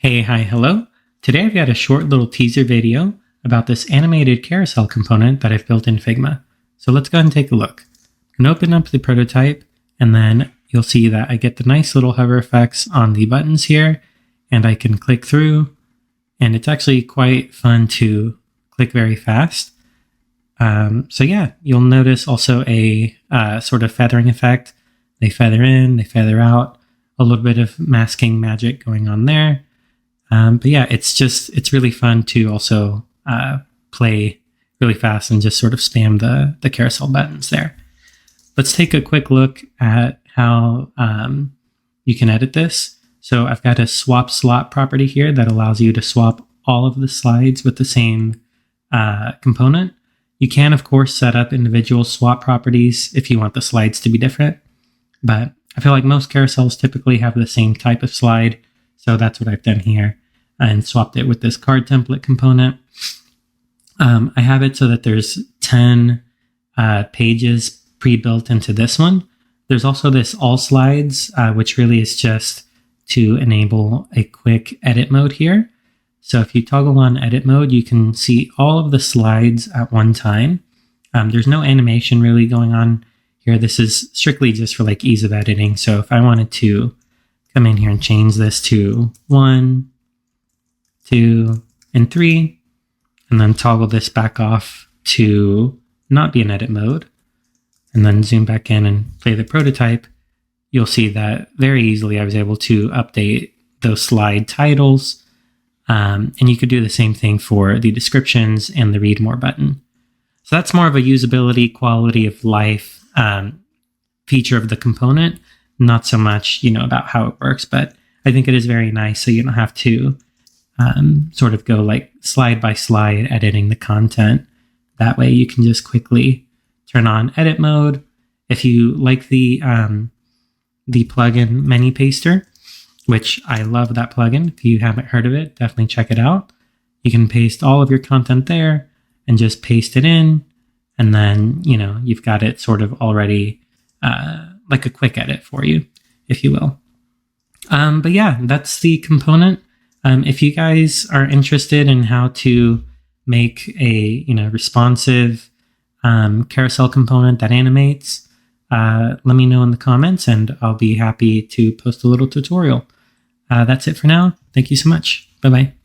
Hey, hi, hello. Today I've got a short little teaser video about this animated carousel component that I've built in Figma. So let's go ahead and take a look. You can open up the prototype and then you'll see that I get the nice little hover effects on the buttons here, and I can click through, and it's actually quite fun to click very fast. So yeah, you'll notice also a sort of feathering effect. They feather in, they feather out, a little bit of masking magic going on there. But yeah, it's really fun to also play really fast and just sort of spam the carousel buttons there. Let's take a quick look at how you can edit this. So I've got a swap slot property here that allows you to swap all of the slides with the same component. You can, of course, set up individual swap properties if you want the slides to be different, but I feel like most carousels typically have the same type of slide. So that's what I've done here and swapped it with this card template component. I have it so that there's 10 pages pre-built into this one. There's also this all slides, which really is just to enable a quick edit mode here. So if you toggle on edit mode, you can see all of the slides at one time. There's no animation really going on here. This is strictly just for like ease of editing. So if I wanted to come in here and change this to 1, 2, and 3, and then toggle this back off to not be in edit mode, and then zoom back in and play the prototype, you'll see that very easily I was able to update those slide titles. And you could do the same thing for the descriptions and the read more button. So that's more of a usability, quality of life feature of the component, not so much, about how it works, but I think it is very nice. So you don't have to sort of go like slide by slide editing the content. That way you can just quickly turn on edit mode. If you like the plugin Many Paster, which I love that plugin. If you haven't heard of it, definitely check it out. You can paste all of your content there and just paste it in. And then, you've got it sort of already like a quick edit for you, if you will. But yeah, that's the component. If you guys are interested in how to make a, responsive carousel component that animates, let me know in the comments and I'll be happy to post a little tutorial. That's it for now. Thank you so much. Bye-bye.